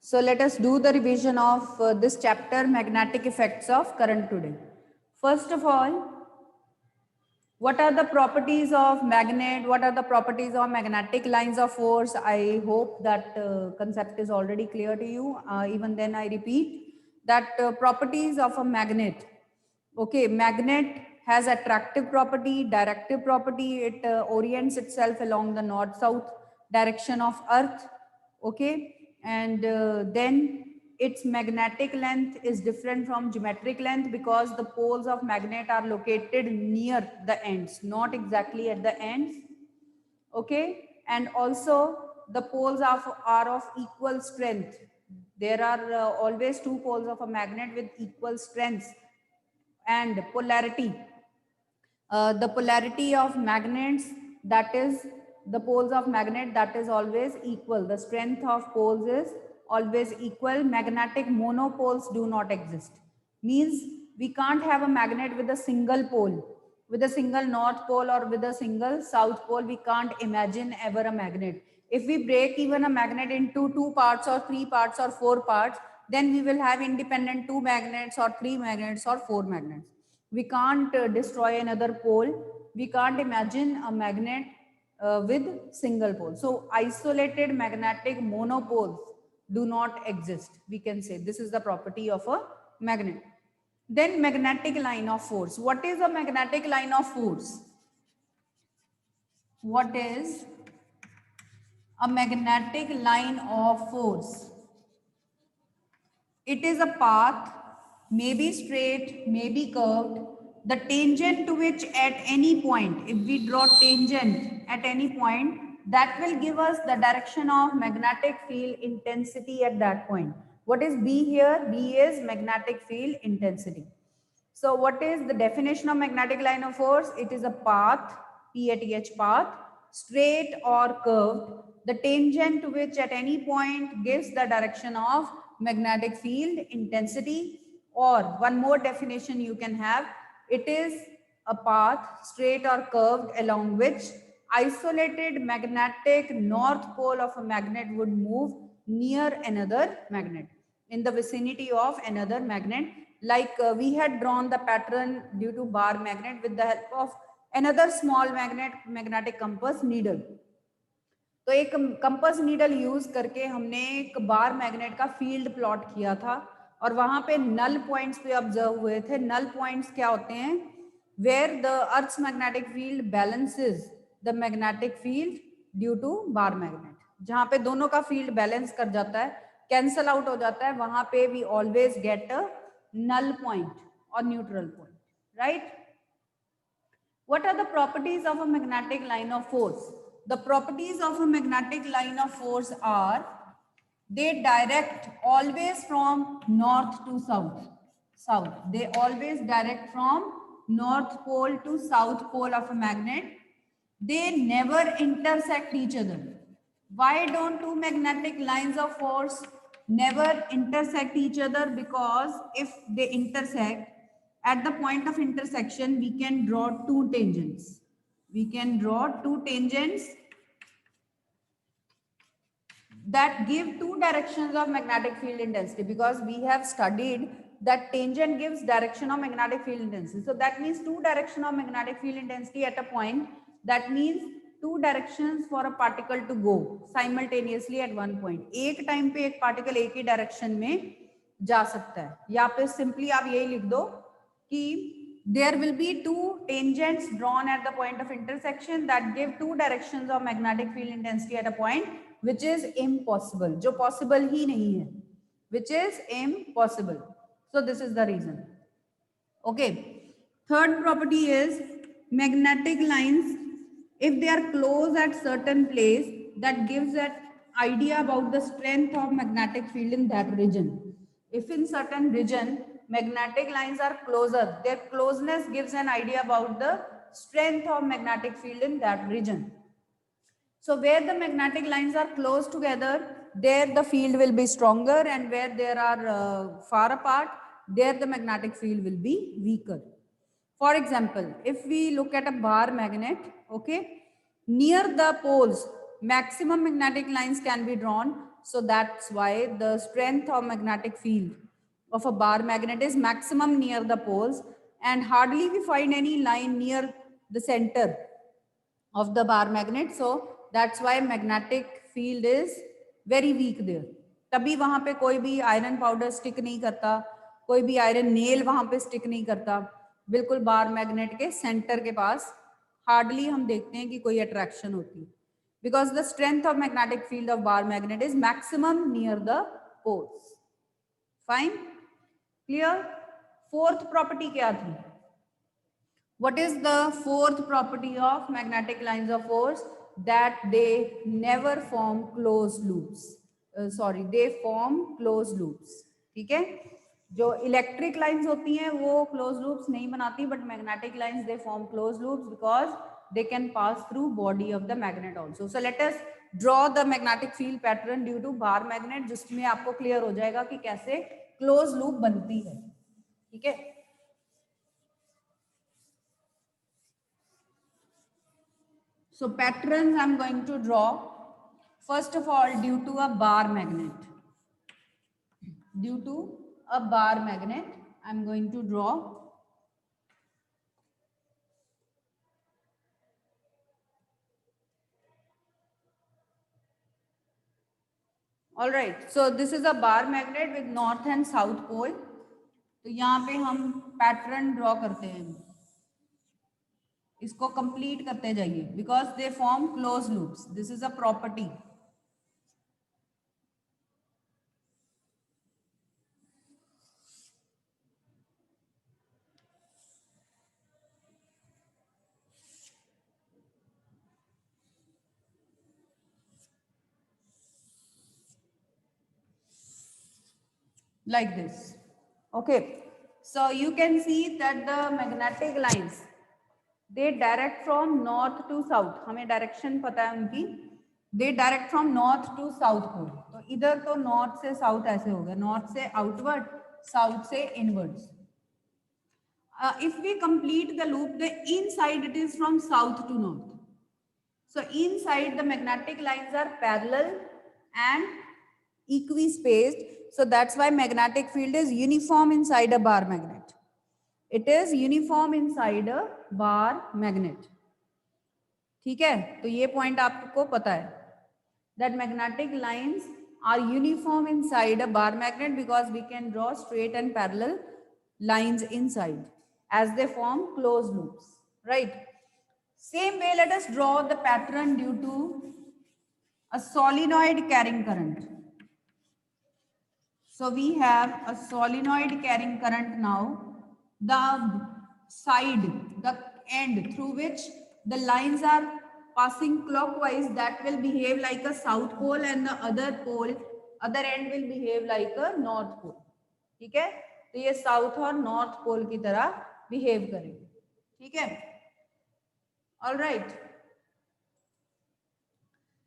So let us do the revision of this chapter, magnetic effects of current today. First of all, what are the properties of magnet? What are the properties of magnetic lines of force? I hope that concept is already clear to you. Even then I repeat that properties of a magnet. Okay, magnet has attractive property, directive property. It orients itself along the north-south direction of Earth. Okay, and then its magnetic length is different from geometric length because the poles of magnet are located near the ends, not exactly at the ends. Okay, and also the poles are of equal strength. There are always two poles of a magnet with equal strengths and polarity. The polarity of magnets, that is the poles of magnet, that is always equal. The strength of poles is always equal. Magnetic monopoles do not exist. Means we can't have a magnet with a single pole, with a single north pole or with a single south pole. We can't imagine ever a magnet. If we break even a magnet into two parts or three parts or four parts, then we will have independent two magnets or three magnets or four magnets. We can't destroy another pole. We can't imagine a magnet with single pole. So isolated magnetic monopoles do not exist. We can say this is the property of a magnet. Then magnetic line of force. What is a magnetic line of force? What is a magnetic line of force? It is a path, may be straight, may be curved, the tangent to which at any point, if we draw tangent at any point, that will give us the direction of magnetic field intensity at that point. What is B here? B is magnetic field intensity. So what is the definition of magnetic line of force? It is a path, PATH path, straight or curved, the tangent to which at any point gives the direction of magnetic field intensity. Or one more definition you can have, it is a path, straight or curved, along which isolated magnetic north pole of a magnet would move near another magnet, in the vicinity of another magnet. Like we had drawn the pattern due to bar magnet with the help of another small magnet, magnetic compass needle. तो एक compass needle use करके हमने एक bar magnet का field plot किया था और वहां पे नल पॉइंट्स पे ऑब्जर्व हुए थे. नल पॉइंट्स क्या होते हैं? Where the earth's magnetic field balances the magnetic field due to bar magnet. जहां पे दोनों का फील्ड बैलेंस कर जाता है, कैंसल आउट हो जाता है, वहां पे we always get a null point or neutral point, right? What are the properties of a magnetic line of force? The properties of a magnetic line of force are they direct always from north to south. They always direct from north pole to south pole of a magnet. They never intersect each other. Why don't two magnetic lines of force never intersect each other? Because if they intersect, at the point of intersection, we can draw two tangents. We can draw two tangents that give two directions of magnetic field intensity, because we have studied that tangent gives direction of magnetic field intensity. So that means two direction of magnetic field intensity at a point. That means two directions for a particle to go simultaneously at one point. एक time पे एक particle एक ही direction में जा सकता है. या पे सिंपली आप यही लिख दो कि there will be two tangents drawn at the point of intersection that give two directions of magnetic field intensity at a point, which is impossible. जो possible ही नहीं है, which is impossible. So this is the reason. Okay. Third property is magnetic lines, if they are close at certain place, that gives an idea about the strength of magnetic field in that region. If in certain region magnetic lines are closer, their closeness gives an idea about the strength of magnetic field in that region. So where the magnetic lines are close together, there the field will be stronger, and where they are far apart, there the magnetic field will be weaker. For example, if we look at a bar magnet, okay, near the poles, maximum magnetic lines can be drawn. So that's why the strength of magnetic field of a bar magnet is maximum near the poles, and hardly we find any line near the center of the bar magnet. So that's why magnetic field is very weak there. तभी वहां पे कोई भी iron powder stick नहीं करता, कोई भी iron nail वहां पे स्टिक नहीं करता, बिल्कुल बार मैग्नेट के सेंटर के पास हार्डली हम देखते हैं कि कोई अट्रैक्शन होती है, because the strength of magnetic field of bar magnet is maximum near the poles. Fine, clear. Fourth property क्या थी? What is the fourth property of magnetic lines of force? That they never form closed loops. They form closed loops. ठीक है, जो electric lines होती हैं वो close loops नहीं बनाती, but magnetic lines they form close loops because they can pass through body of the magnet also. So let us draw the magnetic field pattern due to bar magnet, जिसमें आपको clear हो जाएगा कि कैसे close loop बनती है. ठीक है, so patterns I'm going to draw. First of all, due to a bar magnet, I'm going to draw all right. So this is a bar magnet with north and south pole. तो यहाँ पे हम pattern draw करते हैं, इसको complete करते जाइए because they form close loops. This is a property. Like this. Okay, so you can see that the magnetic lines, they direct from north to south. हमें डायरेक्शन पता है उनकी. they direct from north to south pole. तो इधर तो north से south ऐसे हो गया, नॉर्थ से आउटवर्ड, साउथ से inwards. if we complete the loop, the inside it is from south to north. So inside the magnetic lines are parallel and equispaced. So that's why magnetic field is uniform inside a bar magnet. It is uniform inside a bar magnet. ठीक है, तो ये point आपको पता है that magnetic lines are uniform inside a bar magnet because we can draw straight and parallel lines inside as they form closed loops, right? Same way, let us draw the pattern due to a solenoid carrying current. So we have a solenoid carrying current now. The side, the end through which the lines are passing clockwise, that will behave like a south pole, and the other end will behave like a north pole. ठीक है, तो ये south और north pole की तरह behave करेंगे. ठीक है, all right.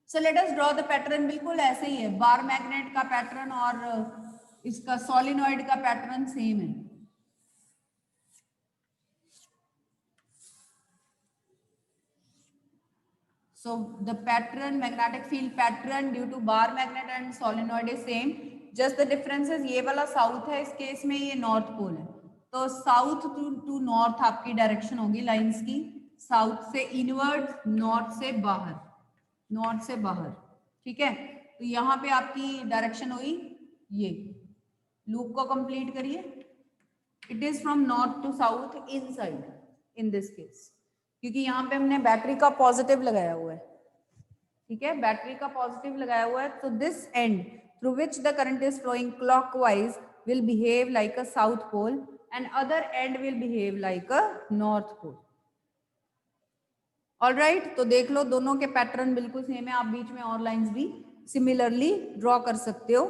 So let us draw the pattern. बिल्कुल ऐसे ही है, बार मैग्नेट का पैटर्न और इसका सोलिनॉइड का पैटर्न सेम है. So the pattern, magnetic field pattern due to bar magnet and solenoid is same. Just the difference is ये वाला साउथ है, इस केस में ये नॉर्थ पोल है. तो साउथ टू नॉर्थ आपकी डायरेक्शन होगी लाइंस की, साउथ से इनवर्ड, नॉर्थ से बाहर, नॉर्थ से बाहर. ठीक है, तो यहाँ पे आपकी डायरेक्शन हुई ये. लूप को कंप्लीट करिए. It is from north to south inside in this case, क्योंकि यहाँ पे हमने बैटरी का पॉजिटिव लगाया हुआ है. ठीक है, बैटरी का पॉजिटिव लगाया हुआ है. तो this end through which the current is flowing clockwise will behave like a south pole and other end will behave like a north pole. All right, तो देख लो दोनों के पैटर्न बिल्कुल सेम है. आप बीच में और लाइंस भी सिमिलरली ड्रॉ कर सकते हो.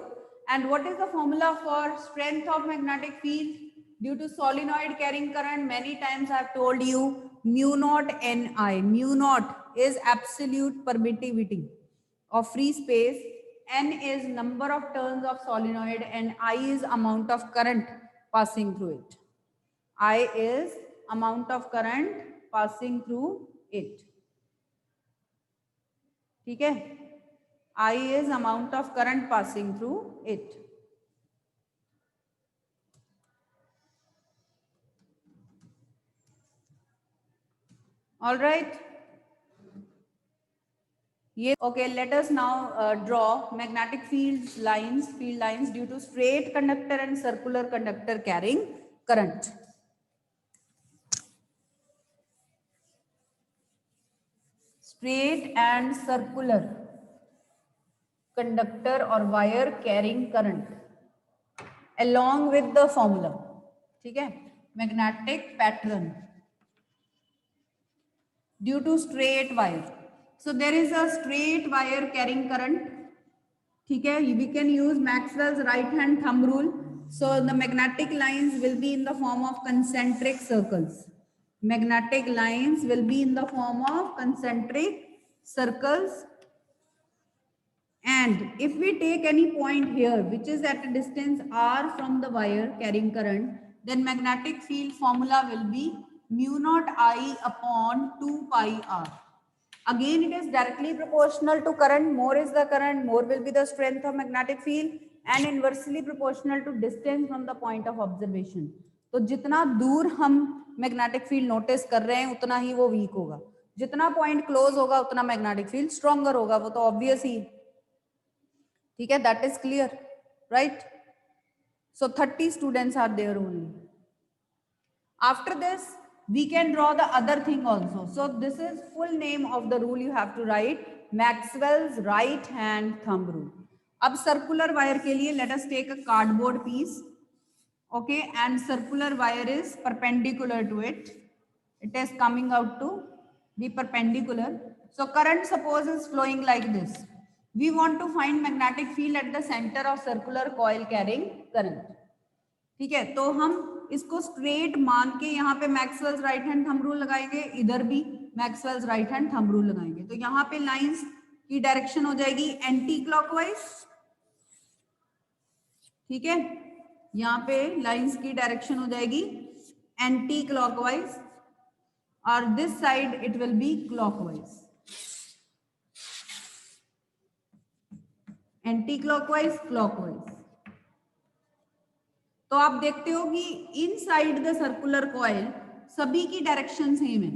And what is the formula for strength of magnetic field due to solenoid carrying current? Many times I have told you, mu naught Ni. Mu naught is absolute permittivity of free space, N is number of turns of solenoid, and I is amount of current passing through it. I is amount of current passing through it. ठीक है, I is amount of current passing through it. All right. Okay, let us now draw magnetic field lines due to straight conductor and circular conductor carrying current. Straight and circular conductor or wire carrying current along with the formula. ठीक है, magnetic pattern due to straight wire. So there is a straight wire carrying current. ठीक है, we can use Maxwell's right hand thumb rule. So the magnetic lines will be in the form of concentric circles. Magnetic lines will be in the form of concentric circles. And if we take any point here which is at a distance r from the wire carrying current, then magnetic field formula will be mu naught I upon 2 pi r. Again, it is directly proportional to current. More is the current, more will be the strength of magnetic field, and inversely proportional to distance from the point of observation. तो जितना दूर हम magnetic field notice कर रहे हैं उतना ही वो week होगा, जितना पॉइंट क्लोज होगा उतना मैग्नेटिक फील्ड स्ट्रॉन्गर होगा, वो तो ऑब्वियस ही. ठीक है, that is clear, right? So 30 students are there only. After this, we can draw the other thing also. So this is full name of the rule you have to write, Maxwell's right hand thumb rule. अब circular wire के लिए let us take a cardboard piece, okay, and circular wire is perpendicular to it. It is coming out to be perpendicular. So current suppose is flowing like this. We want to find magnetic field at the center of circular coil carrying current. ठीक है, तो हम इसको straight मान के यहाँ पे Maxwell's right hand thumb rule लगाएंगे, इधर भी Maxwell's right hand thumb rule लगाएंगे. तो यहाँ पे लाइंस की डायरेक्शन हो जाएगी एंटी क्लॉकवाइज. ठीक है, यहाँ पे लाइंस की डायरेक्शन हो जाएगी एंटी क्लॉकवाइज और this side it will be clockwise. Anti clockwise, clockwise. तो आप देखते हो कि इनसाइड द सर्कुलर कॉइल सभी की डायरेक्शन सेम है.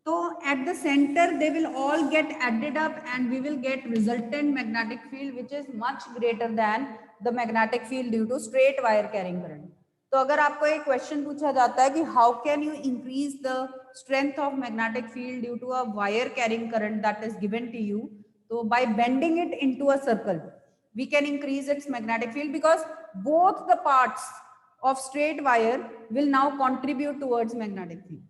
तो at the centre they will all get added up and we will get resultant magnetic field which is much greater than the magnetic field due to straight wire carrying current. तो अगर आपको एक question पूछा जाता है कि how can you increase the strength of magnetic field due to a wire carrying current that is given to you, तो by bending it into a circle we can increase its magnetic field, because both the parts of straight wire will now contribute towards magnetic field.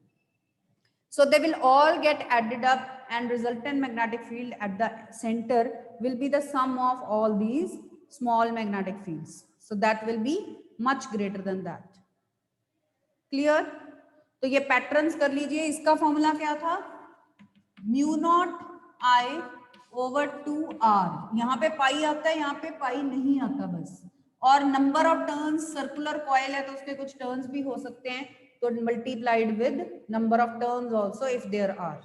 So they will all get added up and resultant magnetic field at the center will be the sum of all these small magnetic fields. So that will be much greater than that. Clear? तो ये patterns कर लीजिए. इसका formula क्या था? Mu not I over 2r. यहाँ पे पाई आता है, यहाँ पे पाई नहीं आता बस. और number of turns, circular coil है तो उसके कुछ टर्न्स भी हो सकते हैं, तो multiplied with number of turns also if there are.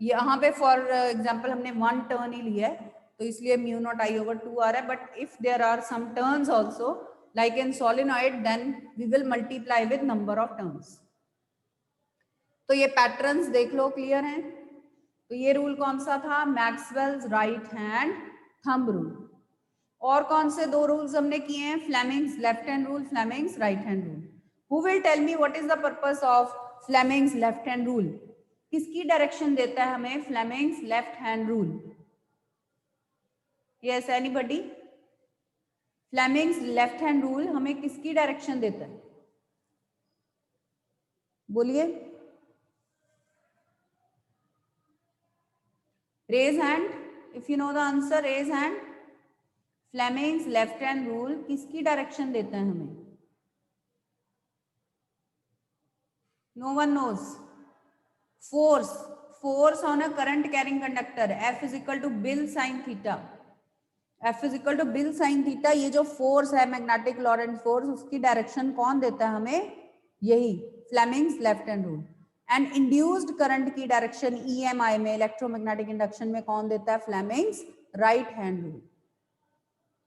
यहाँ पे फॉर एग्जांपल हमने 1 टर्न ही लिया है तो इसलिए mu not I over 2r है. But if there are some turns also like in solenoid then we will multiply with number of turns. तो ये पैटर्न्स देख लो, क्लियर है? तो ये रूल कौन सा था? Maxwell's right hand thumb rule. और कौन से 2 रूल्स हमने किए हैं? Fleming's left hand rule, Fleming's right hand rule. Who will tell me what is the purpose of Fleming's left hand rule? किसकी डायरेक्शन देता है हमें Fleming's left hand rule? Yes, anybody? Fleming's left hand rule हमें किसकी direction देता है? बोलिए. Raise hand if you know the answer. Raise hand. Fleming's left hand rule किसकी डायरेक्शन देता है हमें? No one knows. Force. Force on a current carrying conductor. F is equal to Bill sin theta. F is equal to Bill sin theta. ये जो force है magnetic Laurent force, उसकी direction कौन देता है हमें? यही Fleming's left hand rule. And induced current की डायरेक्शन EMI में, इलेक्ट्रोमैग्नेटिक इंडक्शन में कौन देता है? Fleming's right hand rule.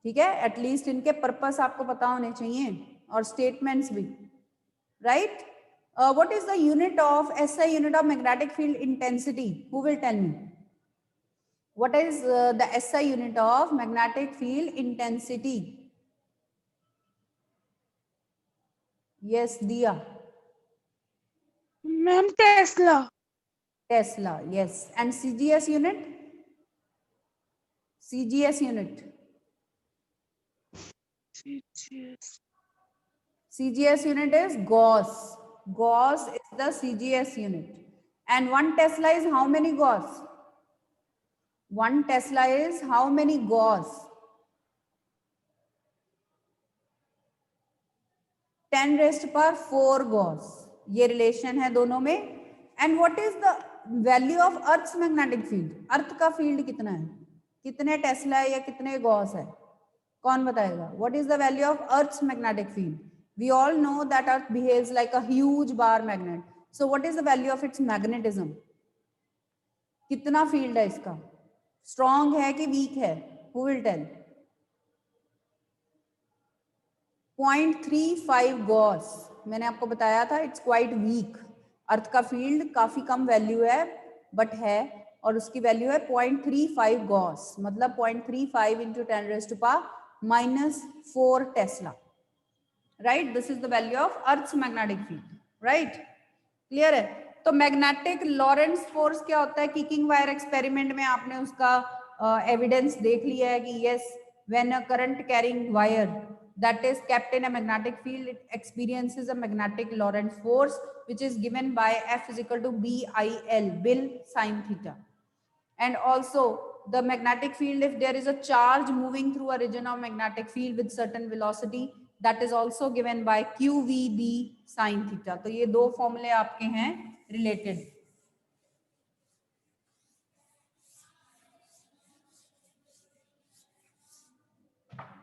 ठीक है, एटलीस्ट इनके पर्पस आपको पता होने चाहिए और स्टेटमेंट्स भी, right. What is the unit of SI unit of magnetic field intensity? Who will tell me what is the SI unit of magnetic field intensity? Yes Diya. Ma'am tesla. Tesla, yes. And CGS unit? CGS unit. CGS unit is Gauss. Gauss is the CGS unit. And 1 Tesla is how many Gauss? 1 Tesla is how many Gauss? 10 raised power 4 Gauss. ये relation है दोनों में. And what is the value of Earth's magnetic field? अर्थ का field कितना है? कितने Tesla है या कितने गॉस है? कौन बताएगा? What is the value of Earth's magnetic field? We all know that Earth behaves like a huge bar magnet. So what is the value of its magnetism? कितना फील्ड है इसका? स्ट्रॉन्ग है कि वीक है? Who will tell? 0.35 Gauss. मैंने आपको बताया था इट्स क्वाइट वीक. अर्थ का फील्ड काफी कम वैल्यू है बट है, और उसकी वैल्यू है 0.35 गॉस, मतलब 0.35 into 10 raised to power -4 tesla. Right, this is the value of earth's magnetic field. Right, clear है? तो मैग्नेटिक लॉरेंस फोर्स क्या होता है? किकिंग वायर एक्सपेरिमेंट में आपने उसका एविडेंस देख लिया है कि yes, when a current carrying wire that is kept in a magnetic field, it experiences a magnetic Lorentz force which is given by F is equal to BIL, Bill sin theta. And also the magnetic field, if there is a charge moving through a region of magnetic field with certain velocity, that is also given by QVB sin theta. तो ये दो फॉर्मूले आपके हैं related.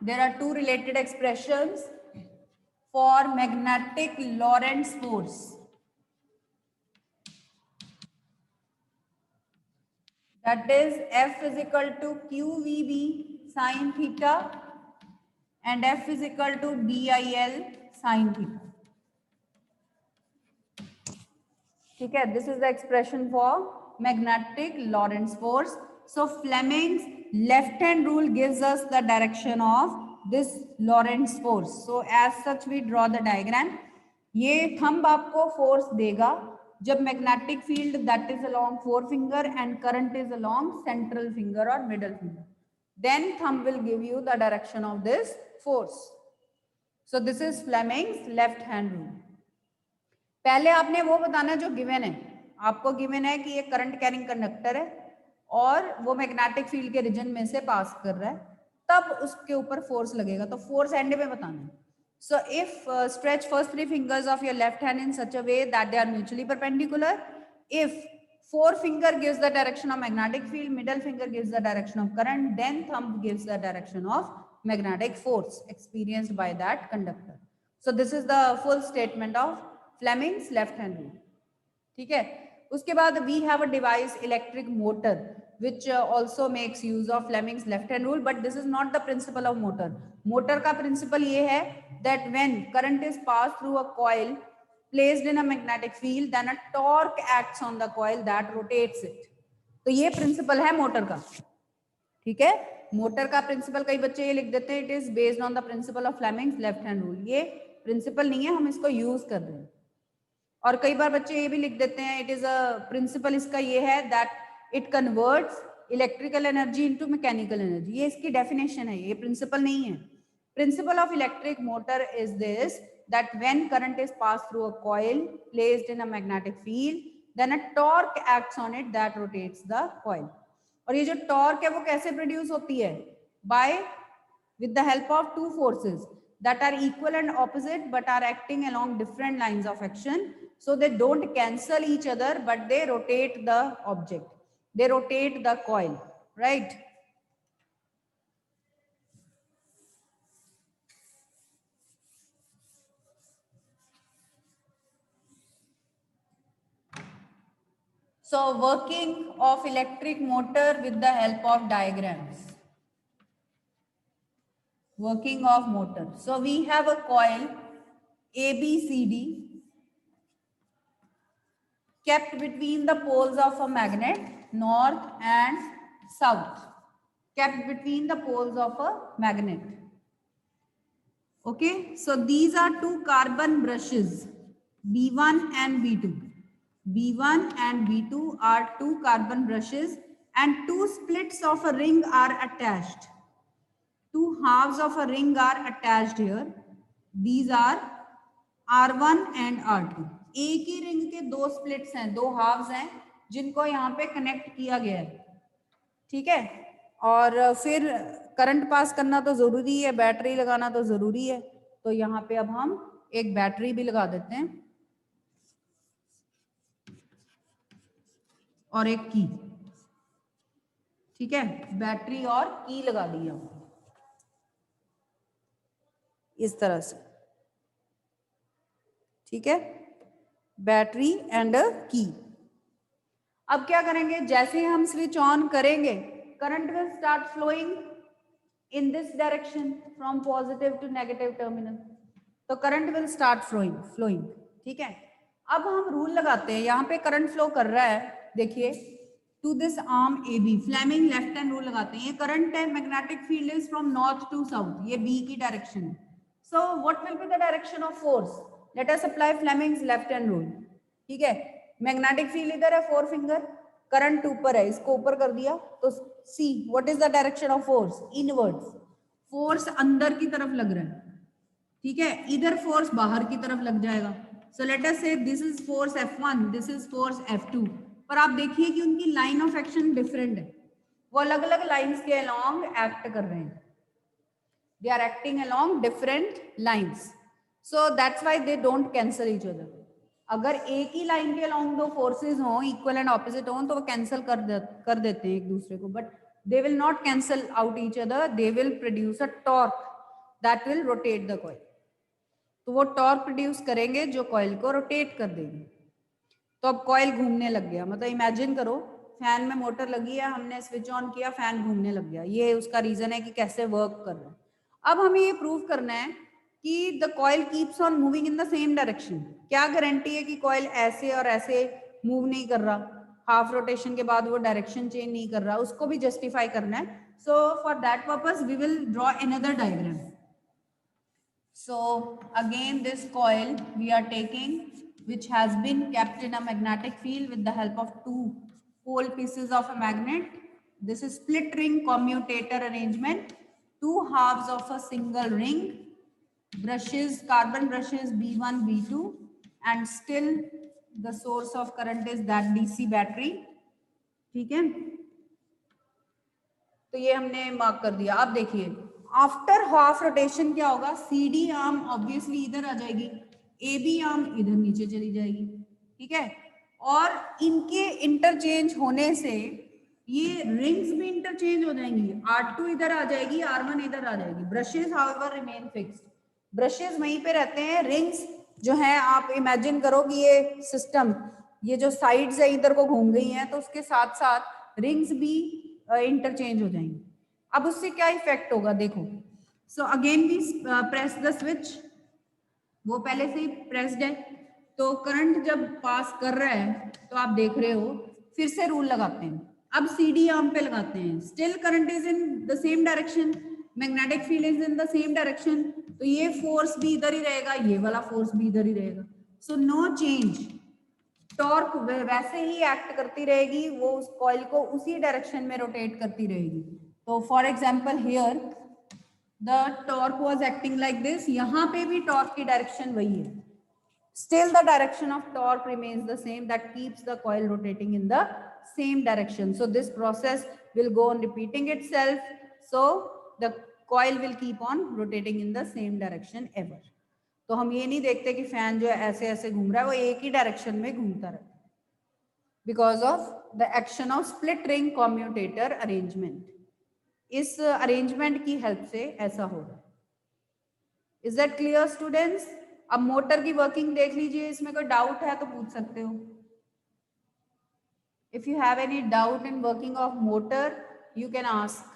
There are two related expressions for magnetic Lorentz force. That is F is equal to QVB sin theta and F is equal to BIL sin theta. ठीक है, this is the expression for magnetic Lorentz force. So Fleming's left hand rule gives us the direction of this Lorentz force. So as such we draw the diagram. ये thumb आपको force देगा जब magnetic field that is along forefinger and current is along central finger or middle finger. Then thumb will give you the direction of this force. So this is Fleming's left hand rule. पहले आपने वो बताना जो given है. आपको given है कि ये करंट कैरिंग कंडक्टर है और वो मैग्नेटिक फील्ड के रीजन में से पास कर रहा है, तब उसके ऊपर फोर्स लगेगा. तो फोर्स एंड में बताना है. So if stretch first 3 fingers of your left hand in such a way that they are mutually perpendicular. If forefinger gives the direction of magnetic field, middle finger gives the direction of current, then thumb gives the direction of magnetic force experienced by that conductor. So this is the full statement of Fleming's left hand rule. ठीक है. उसके बाद we have a device electric motor which also makes use of Fleming's left hand rule, but this is not the principle of motor. Motor का principal ये है that when current is passed through a coil placed in a magnetic field, then a torque acts on the coil that rotates it. तो ये principal है motor का. ठीक है, motor का प्रिंसिपल कई बच्चे ये लिख देते हैं it is based on the principle of Fleming's left hand rule. ये प्रिंसिपल नहीं है, हम इसको यूज कर रहे हैं. और कई बार बच्चे ये भी लिख देते हैं इट इज अ प्रिंसिपल इसका ये है that it converts electrical energy into mechanical energy. ये इसकी डेफिनेशन है, ये प्रिंसिपल नहीं है. Principle of electric motor is this that when current is pass through a coil placed in a magnetic field, then a torque acts on it that rotates the coil. और ये जो torque है वो कैसे produce होती है? By with the help of two forces that are equal and opposite but are acting along different lines of action. So they don't cancel each other but they rotate the object, they rotate the coil, right? So working of electric motor with the help of diagrams. Working of motor. So we have a coil ABCD kept between the poles of a magnet, north and south, kept between the poles of a magnet. Okay, so these are two carbon brushes, B1 and B2. B1 and B2 are two carbon brushes and two splits of a ring are attached. Two halves of a ring are attached here. These are R1 and R2. एक ही ring के दो splits हैं, दो halves हैं जिनको यहाँ पे connect किया गया है. ठीक है, और फिर करंट पास करना तो जरूरी है, बैटरी लगाना तो जरूरी है. तो यहाँ पे अब हम एक बैटरी भी लगा देते हैं और एक की. ठीक है, बैटरी और की लगा दिया इस तरह से. ठीक है, बैटरी एंड की. अब क्या करेंगे, जैसे ही हम स्विच ऑन करेंगे current will start flowing in this direction from positive to negative terminal. तो करंट विल स्टार्ट फ्लोइंग. ठीक है, अब हम रूल लगाते हैं. यहाँ पे करंट फ्लो कर रहा है, देखिए, to this arm A B. Fleming left hand rule लगाते हैं. ये करंट है, magnetic field is from north to south, ये बी की डायरेक्शन है. So what will be the direction of force? Let us apply Fleming's left hand rule. ठीक है, मैग्नेटिक फील्ड इधर है, 4 फिंगर, करंट ऊपर है, इसको ऊपर कर दिया तो see what is the direction of force? Inwards. Force अंदर की तरफ लग रहा है. ठीक है, इधर फोर्स बाहर की तरफ लग जाएगा. सो लेट अस से this is force F1, this is force F2. पर आप देखिए कि उनकी लाइन ऑफ एक्शन डिफरेंट है, वो अलग अलग लाइंस के अलोंग एक्ट कर रहे हैं. They are acting along different lines, so that's why they don't cancel each other. अगर एक ही लाइन के अलोंग दो फोर्सेस हो, इक्वल एंड ऑपोजिट हो, तो वो कैंसिल कर देते हैं एक दूसरे को, but they will not cancel out each other. They will produce a torque that will rotate the coil. तो वो टॉर्क प्रोड्यूस करेंगे जो कॉइल को रोटेट कर देगी. तो अब कॉइल घूमने लग गया. मतलब इमेजिन करो, फैन में मोटर लगी है, हमने स्विच ऑन किया, फैन घूमने लग गया. ये उसका रीजन है कि कैसे वर्क कर रहा है. अब हमें ये प्रूव करना है कि the coil keeps on moving in the same direction. क्या गारंटी है कि कॉइल ऐसे और ऐसे मूव नहीं कर रहा, हाफ रोटेशन के बाद वो डायरेक्शन चेंज नहीं कर रहा? उसको भी जस्टिफाई करना है. So for that purpose we will draw another diagram. So again this coil we are taking, which has been kept in a magnetic field with the help of two pole pieces of a magnet. This is split ring commutator arrangement, two halves of a single ring, brushes, carbon brushes B1, B2, and still the source of current is that DC battery. ठीक है, तो ये हमने mark कर दिया. अब देखिए, after half rotation क्या होगा? सी डी आर्म ऑब्वियसली इधर आ जाएगी, ए बी आर्म इधर नीचे चली जाएगी. ठीक है, और इनके इंटरचेंज होने से ये रिंग्स भी इंटरचेंज हो जाएंगी. R2 इधर आ जाएगी, R1 इधर आ जाएगी. Brushes however remain fixed. Brushes वहीं पे रहते हैं, रिंग्स जो है, आप इमेजिन करो कि ये सिस्टम, ये जो साइड्स है इधर को घूम गई हैं, तो उसके साथ साथ रिंग्स भी इंटरचेंज हो जाएंगे. अब उससे क्या इफेक्ट होगा देखो. So again we press the switch. वो पहले से ही प्रेस्ड है, तो करंट जब पास कर रहा है तो आप देख रहे हो. फिर से रूल लगाते हैं. अब CD आर्म पे लगाते हैं. Still current is in the same direction, magnetic field is in the same direction, तो ये फोर्स भी इधर ही रहेगा, ये वाला फोर्स भी इधर ही रहेगा. So no change. टॉर्क वैसे ही एक्ट करती रहेगी, वो उस कॉइल को उसी डायरेक्शन में रोटेट करती रहेगी. तो for example here the torque was acting like this. यहाँ पे भी टॉर्क की डायरेक्शन वही है. Still the direction of torque remains the same, that keeps the coil rotating in the same direction. So this process will go on repeating itself. So the coil will keep on rotating in the same direction ever. तो हम ये नहीं देखते कि fan जो है ऐसे ऐसे घूम रहा है, वो एक ही डायरेक्शन में घूमता रहता है, because of the action of split ring commutator arrangement. इस अरेंजमेंट की हेल्प से ऐसा हो रहा है. Is that clear students? अब मोटर की वर्किंग देख लीजिए, इसमें कोई डाउट है तो पूछ सकते हो. If you have any doubt in working of motor, you can ask.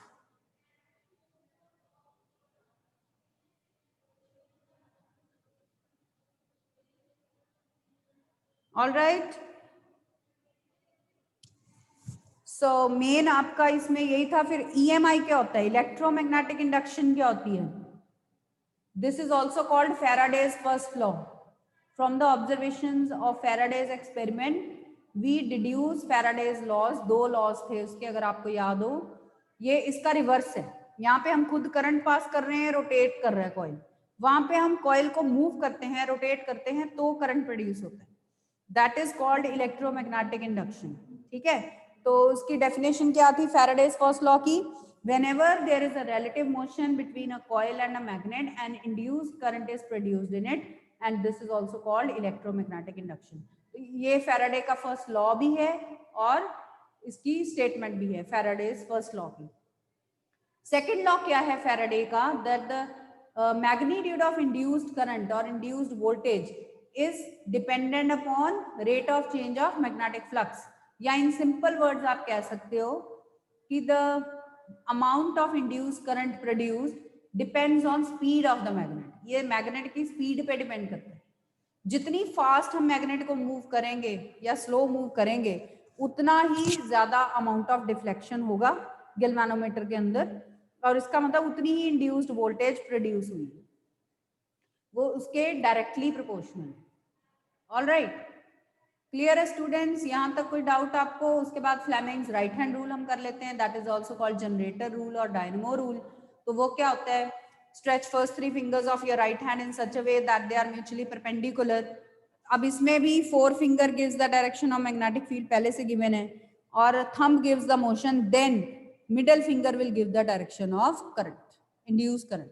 All right, so main आपका इसमें यही था। फिर EMI क्या होता है, इलेक्ट्रोमैग्नेटिक इंडक्शन क्या होती है? This is also called Faraday's first law. From the observations of Faraday's experiment, we deduce Faraday's laws. दो लॉज थे उसके, अगर आपको याद हो। ये इसका रिवर्स है, यहाँ पे हम खुद करंट पास कर रहे हैं, रोटेट कर रहा है कॉइल, वहां पे हम कॉइल को मूव करते हैं, रोटेट करते हैं, तो करंट प्रोड्यूस होता है। That is called electromagnetic induction. ठीक है, तो उसकी डेफिनेशन क्या थी Faraday's first law की? Whenever there is a relative motion between a coil and a magnet, an induced current is produced in it, and this is also called electromagnetic induction. ये Faraday का first law भी है और इसकी statement भी है Faraday's first law की। Second law क्या है Faraday का? That the magnitude of induced current or induced voltage is dependent upon rate of change of magnetic flux. या in simple words आप कह सकते हो कि the amount of induced current produced depends on speed of the magnet. ये magnet की speed पे depend करता है। जितनी फास्ट हम मैग्नेट को मूव करेंगे या स्लो मूव करेंगे, उतना ही ज्यादा अमाउंट ऑफ डिफ्लेक्शन होगा गैल्वेनोमीटर के अंदर, और इसका मतलब उतनी ही इंड्यूस्ड वोल्टेज प्रोड्यूस हुई, वो उसके directly proportional. All right, clear है स्टूडेंट्स? यहाँ तक कोई डाउट आपको? उसके बाद फ्लेमिंग्स राइट हैंड रूल हम कर लेते हैं, that is also called generator rule और डायनमो रूल। तो वो क्या होता है? Stretch first 3 fingers of your right hand in such a way that they are mutually perpendicular. अब इसमें भी 4 finger gives the direction of magnetic field, पहले से गिवन है, और thumb gives the motion, then middle finger will give the direction of current, induce current.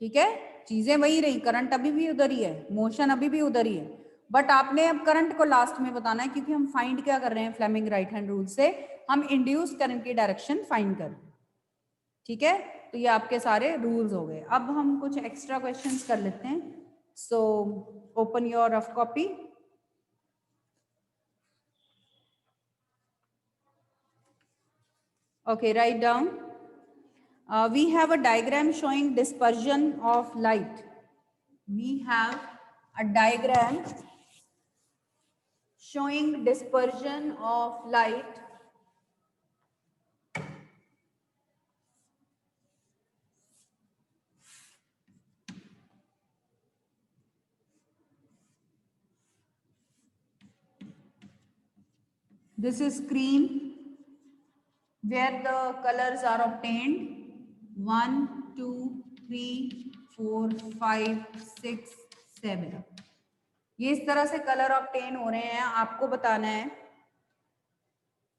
ठीक है, चीजें वही रही, करंट अभी भी उधर ही है, मोशन अभी भी उधर ही है, बट आपने अब करंट को लास्ट में बताना है, क्योंकि हम फाइंड क्या कर रहे हैं फ्लेमिंग राइट हैंड रूल से, हम इंड्यूस करंट की डायरेक्शन फाइंड कर रहे हैं। ठीक है, तो ये आपके सारे रूल्स हो गए। अब हम कुछ एक्स्ट्रा क्वेश्चंस कर लेते हैं। So open your rough copy. Okay, write down. We have a diagram showing dispersion of light. We have a diagram showing dispersion of light. This is screen where the colors are obtained. 1, 2, 3, 4, 5, 6, 7. ये इस तरह से colour obtain हो रहे हैं, आपको बताना है।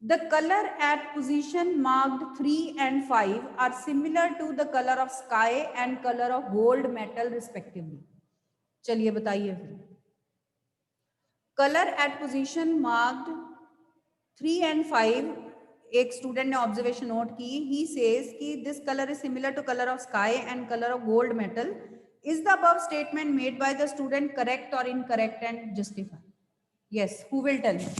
The color at position marked 3 and 5 are similar to the color of sky and color of gold metal respectively. चलिए बताइए फिर। Color at position marked 3 and 5, एक स्टूडेंट ने ऑब्जर्वेशन नोट की, he says कि this color is similar to color of sky and color of gold metal. Is the above statement made by the student correct or incorrect and justify? Yes, who will tell me?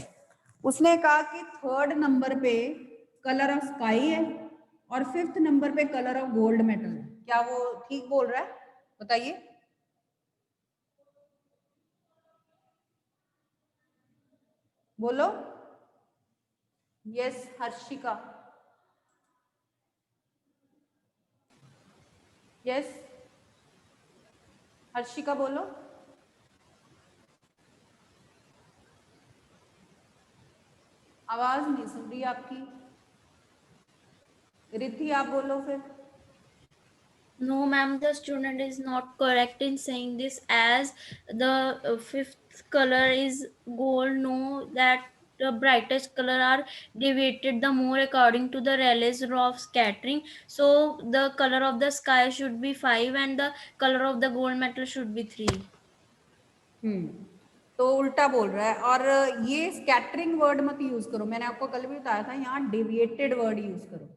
उसने कहा कि 3rd number पे colour of sky है और 5th number पे colour of gold metal है। क्या वो ठीक बोल रहा है? बताइए। बोलो। यस, हर्षिका। यस, हर्षिका बोलो। आवाज नहीं सुन रही आपकी। रिद्धि आप बोलो फिर। No, ma'am, the student is not correct in saying this, as the 5th color is gold. No, that the brightest color are deviated the more according to the Rayleigh's law of scattering. So the color of the sky should be 5 and the color of the gold metal should be 3. तो उल्टा बोल रहा है। और ये scattering word मत use करो, मैंने आपको कल भी बताया था, यहाँ डेविएटेड वर्ड यूज करो।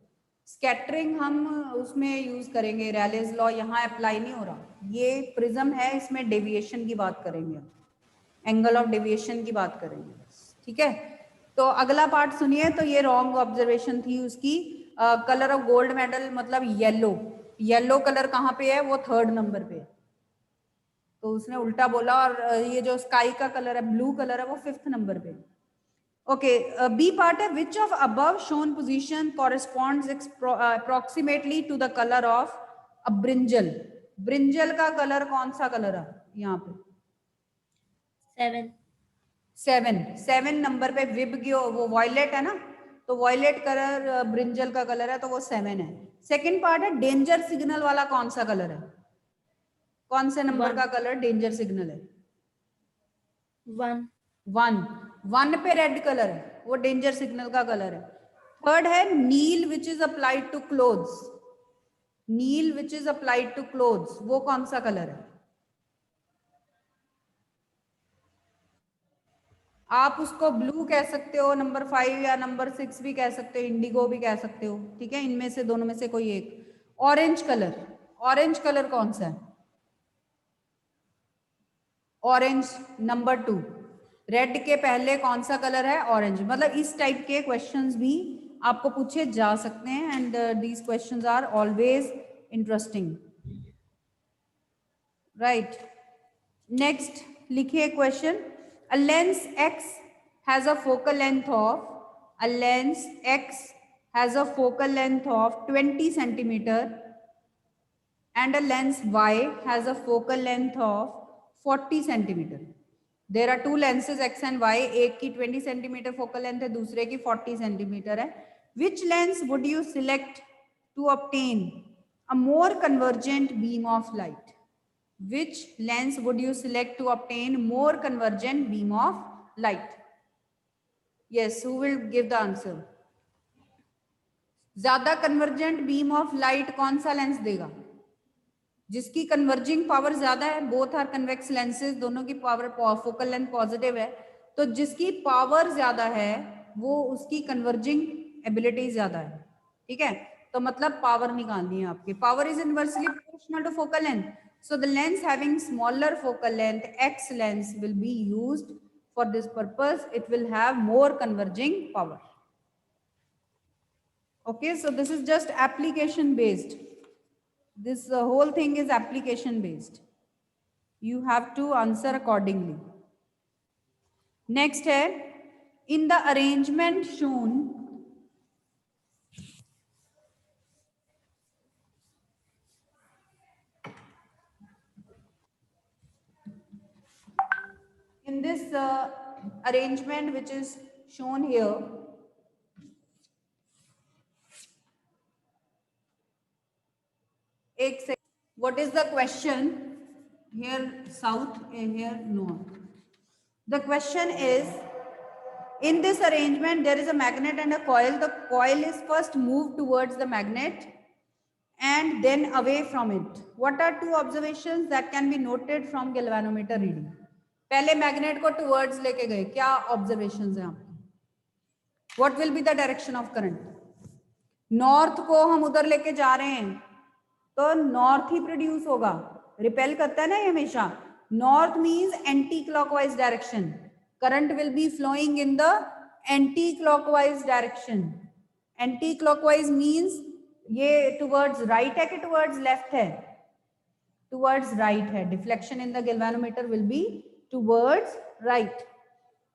स्कैटरिंग हम उसमें यूज करेंगे, रैलेज लॉ यहाँ अप्लाई नहीं हो रहा। ये प्रिज्म है, इसमें डेविएशन की बात करेंगे, एंगल ऑफ डेविएशन की बात करेंगे। ठीक है, तो अगला पार्ट सुनिए। तो ये रॉन्ग ऑब्जर्वेशन थी उसकी। कलर ऑफ गोल्ड मेडल मतलब येलो, येलो कलर कहाँ पे है? वो 3rd नंबर पे। तो उसने उल्टा बोला, और ये जो स्काई का कलर है, ब्लू कलर है, वो 5th नंबर पे। ओके, बी पार्ट है, which of above shown position corresponds approximately two the colour of a brinjal. Brinjal का कलर कौन सा कलर है यहाँ पे? 7. 7 नंबर पे विबग्यो, वो वॉयलेट है ना, तो वॉयलेट कलर ब्रिंजल का कलर है, तो वो 7 है। सेकंड पार्ट है, डेंजर सिग्नल वाला कौन सा कलर है? कौन से नंबर 1. का कलर डेंजर सिग्नल है? 1. 1 पे रेड कलर है, वो डेंजर सिग्नल का कलर है। थर्ड है नील which is applied to clothes. नील which is applied to clothes, वो कौन सा कलर है? आप उसको ब्लू कह सकते हो, नंबर 5 या नंबर 6 भी कह सकते हो, इंडिगो भी कह सकते हो, ठीक है, इनमें से दोनों में से कोई एक। ऑरेंज कलर, ऑरेंज कलर कौन सा है? Orange number 2। रेड के पहले कौन सा कलर है? ऑरेंज। मतलब इस टाइप के क्वेश्चंस भी आपको पूछे जा सकते हैं, and these questions are always interesting, right. Next लिखिए question, a lens x has a focal length of, a lens x has a focal length of 20 centimeter and a lens y has a focal length of 40 centimeter. There are two lenses x and y, एक की 20 centimeter focal length है, दूसरे की 40 centimeter है. Which lens would you select to obtain a more convergent beam of light? Which lens would you select to obtain more convergent beam of light? Yes, who will give the answer? ज्यादा convergent beam of light कौन सा lens देगा? जिसकी converging power ज्यादा है, both are convex lenses, दोनों की power focal length positive है, तो जिसकी पावर ज्यादा है वो उसकी कन्वर्जिंग एबिलिटी ज्यादा है, ठीक है। तो मतलब पावर निकालनी है आपकी, power is inversely proportional to focal length, so the lens having smaller focal length, x lens, will be used for this purpose. It will have more converging power. Okay, so this is just application based. This whole thing is application based. You have to answer accordingly. Next है, in the arrangement shown, in this arrangement which is shown here, what is the question? Here south and here north. The question is, in this arrangement there is a magnet and a coil. The coil is first moved towards the magnet and then away from it. What are two observations that can be noted from galvanometer reading? पहले magnet को towards लेके गए, क्या observations हैं आपकी? What will be the direction of current? North को हम उधर लेके जा रहे हैं तो नॉर्थ ही प्रोड्यूस होगा, रिपेल करता है ना ये हमेशा। North means anti clockwise direction, current will be flowing in the anti clockwise direction. Anti clockwise means ये टुवर्ड्स राइट है कि टुवर्ड्स लेफ्ट है? टुवर्ड्स राइट है। Deflection in the galvanometer will be towards right.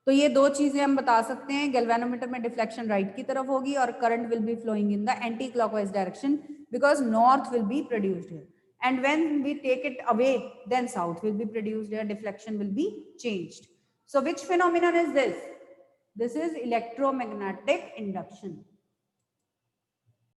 तो ये दो चीजें हम बता सकते हैं, गैल्वेनोमीटर में डिफ्लेक्शन राइट की तरफ होगी और current will be flowing in the anti clockwise direction because north will be produced here, and when we take it away then south will be produced here, deflection will be changed. So which phenomenon is this? This is electromagnetic induction.